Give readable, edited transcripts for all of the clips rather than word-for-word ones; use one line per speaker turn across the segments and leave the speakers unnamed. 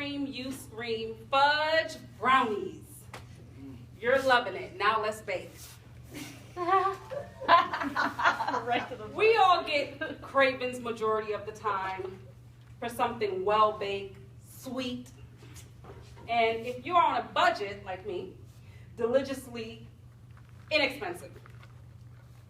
scream, you scream, fudge brownies. You're loving it. Now let's bake. We all get cravings majority of the time for something well-baked, sweet, and if you're on a budget like me, deliciously inexpensive.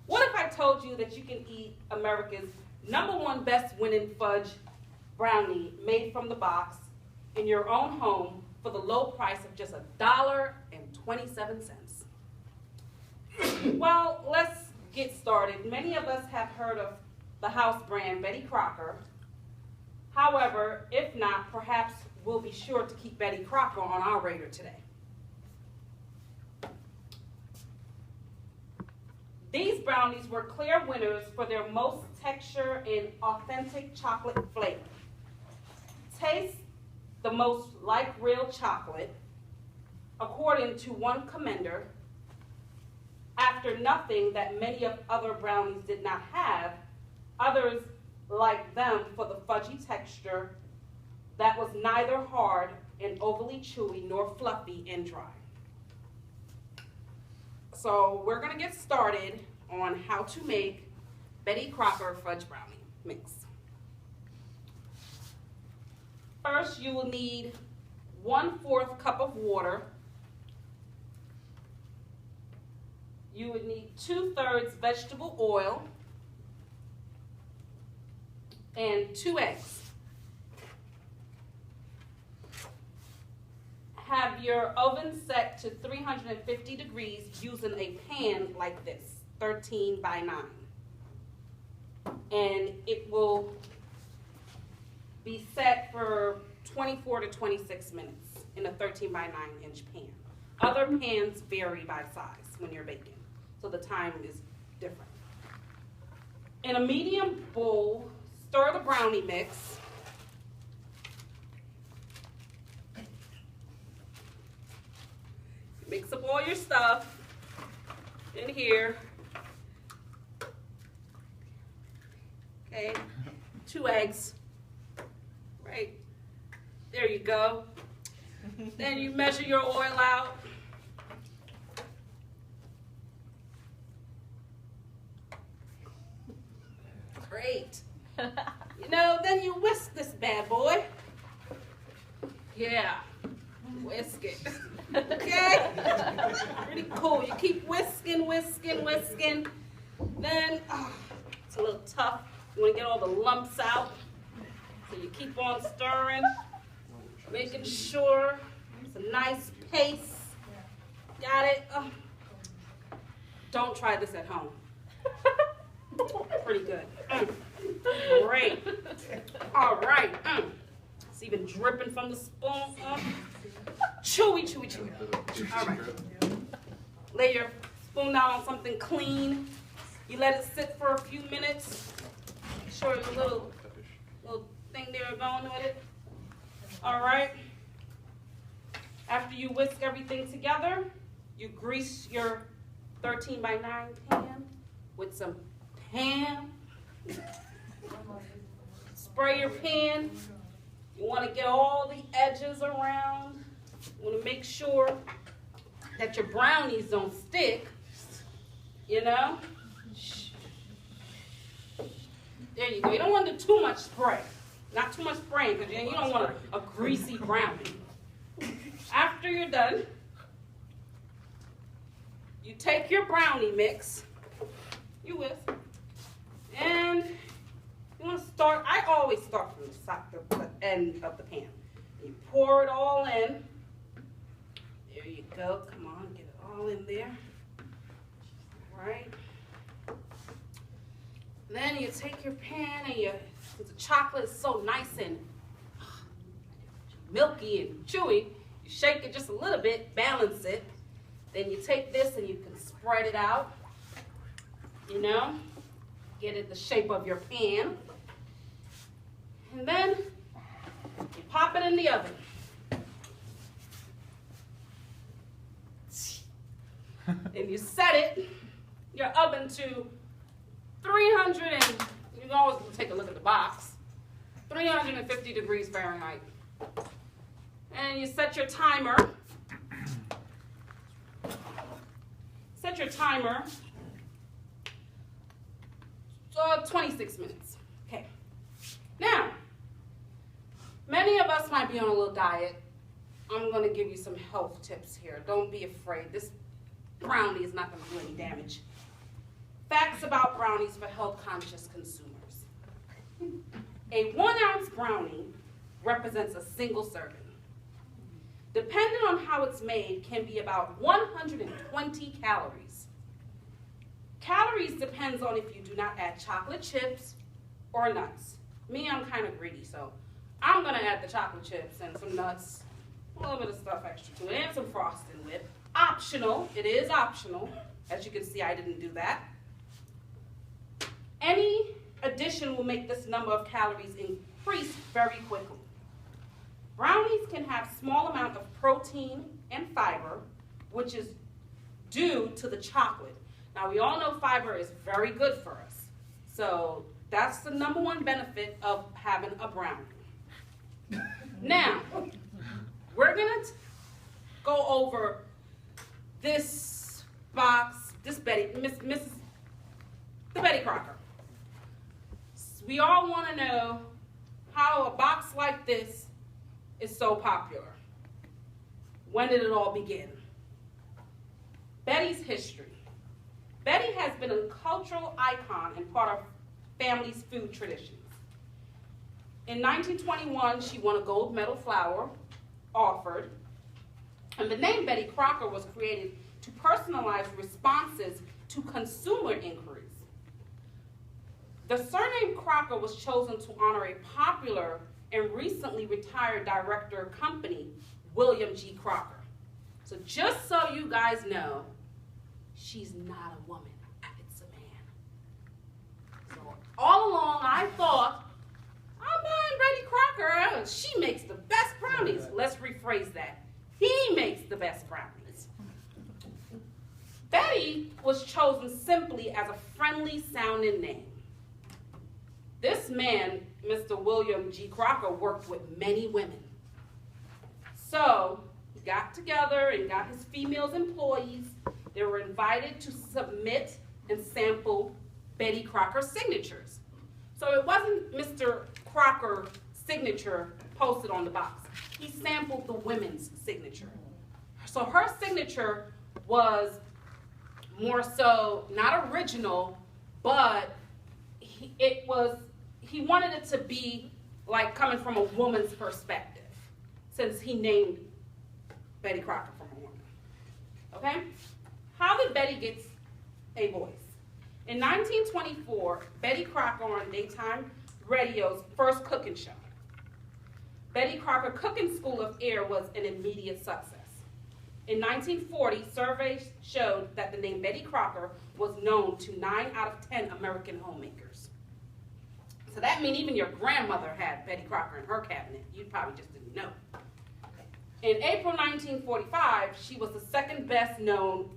What if I told you that you can eat America's #1 best winning fudge brownie made from the box in your own home for the low price of just $1.27? Well, let's get started. Many of us have heard of the house brand Betty Crocker. However, if not, perhaps we'll be sure to keep Betty Crocker on our radar today. These brownies were clear winners for their most texture and authentic chocolate flavor. Taste the most like real chocolate, according to one commenter. After nothing that many of other brownies did not have, others liked them for the fudgy texture that was neither hard and overly chewy nor fluffy and dry. So we're going to get started on how to make Betty Crocker fudge brownie mix. First, you will need 1/4 cup of water. You would need 2/3 vegetable oil and 2 eggs. Have your oven set to 350 degrees using a pan like this, 13 by 9. And it will be set for 24 to 26 minutes in a 13 by 9 inch pan. Other pans vary by size when you're baking, so the time is different. In a medium bowl, stir the brownie mix. Mix up all your stuff in here. Okay, 2 eggs. Right, there you go. Then you measure your oil out. Great. You know, then you whisk this bad boy. Yeah, whisk it. Okay? Pretty cool. You keep whisking, whisking, whisking. Then, it's a little tough. You want to get all the lumps out. So you keep on stirring, making sure it's a nice paste. Got it? Don't try this at home. Pretty good. Great. All right. It's even dripping from the spoon. Chewy, chewy, chewy. All right. Lay your spoon down on something clean. You let it sit for a few minutes. Make sure the little thing there going with it. All right. After you whisk everything together, you grease your 13 by 9 pan with some ham. Spray your pan. You want to get all the edges around. You want to make sure that your brownies don't stick, you know. There you go. You don't want to do too much spray. Not too much spraying, because you don't want a greasy brownie. After you're done, you take your brownie mix, you whisk, and you want to start, I always start from the end of the pan. You pour it all in. There you go. Come on, get it all in there. All right. Then you take your pan and the chocolate is so nice and milky and chewy, you shake it just a little bit, balance it. Then you take this and you can spread it out, you know, get it the shape of your pan. And then you pop it in the oven. And you set it, your oven to 300, and you can always take a look at the box, 350 degrees Fahrenheit. And you set your timer. Set your timer. 26 minutes. Okay. Now, many of us might be on a little diet. I'm going to give you some health tips here. Don't be afraid. This brownie is not going to do any damage. Facts about brownies for health-conscious consumers. A 1-ounce brownie represents a single serving. Depending on how it's made, can be about 120 calories. Calories depends on if you do not add chocolate chips or nuts. Me, I'm kind of greedy, so I'm going to add the chocolate chips and some nuts, a little bit of stuff extra to it, and some frosting whip. Optional. It is optional. As you can see, I didn't do that. Any addition will make this number of calories increase very quickly. Brownies can have small amount of protein and fiber, which is due to the chocolate. Now, we all know fiber is very good for us. So that's the number one benefit of having a brownie. Now, we're going to go over this box, the Betty Crocker. We all want to know how a box like this is so popular. When did it all begin? Betty's history. Betty has been a cultural icon and part of family's food traditions. In 1921, she won a gold medal flower offered, and the name Betty Crocker was created to personalize responses to consumer inquiries. The surname Crocker was chosen to honor a popular and recently retired director of company, William G. Crocker. So just so you guys know, she's not a woman, it's a man. So all along I thought, I'm buying Betty Crocker, she makes the best brownies. Let's rephrase that. He makes the best brownies. Betty was chosen simply as a friendly sounding name. This man, Mr. William G. Crocker, worked with many women. So he got together and got his female employees. They were invited to submit and sample Betty Crocker's signatures. So it wasn't Mr. Crocker's signature posted on the box. He sampled the women's signature. So her signature was more so not original, but he wanted it to be like coming from a woman's perspective, since he named Betty Crocker from a woman. Okay? How did Betty get a voice? In 1924, Betty Crocker on daytime radio's first cooking show. Betty Crocker Cooking School of Air was an immediate success. In 1940, surveys showed that the name Betty Crocker was known to 9 out of 10 American homemakers. So that means even your grandmother had Betty Crocker in her cabinet. You probably just didn't know. In April 1945, she was the second best known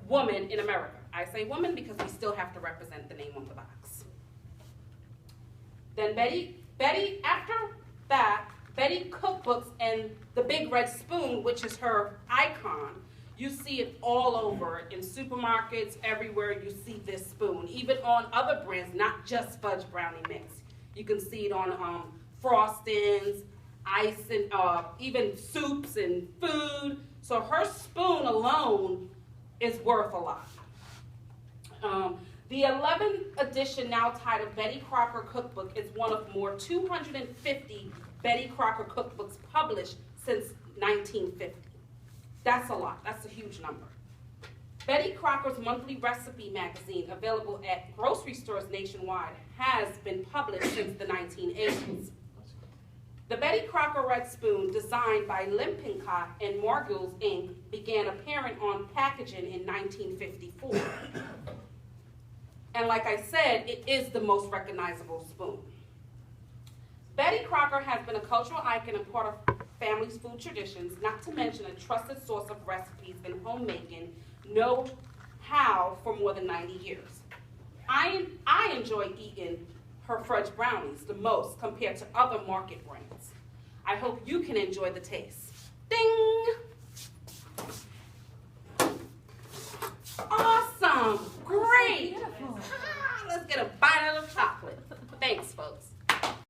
woman in America. I say woman because we still have to represent the name on the box. Then after that, Betty cookbooks and the Big Red Spoon, which is her icon, you see it all over in supermarkets, everywhere you see this spoon, even on other brands, not just Fudge Brownie Mix. You can see it on frostings, ice, and even soups and food. So her spoon alone is worth a lot. The 11th edition, now titled Betty Crocker Cookbook, is one of more 250 Betty Crocker cookbooks published since 1950. That's a lot. That's a huge number. Betty Crocker's monthly recipe magazine, available at grocery stores nationwide, has been published since the 1980s. The Betty Crocker Red Spoon, designed by Lippincott and Margules Inc., began appearing on packaging in 1954. And like I said, it is the most recognizable spoon. Betty Crocker has been a cultural icon and part of family's food traditions, not to mention a trusted source of recipes and homemaking know-how for more than 90 years. I enjoy eating her Fudge brownies the most compared to other market brands. I hope you can enjoy the taste. Ding! Awesome!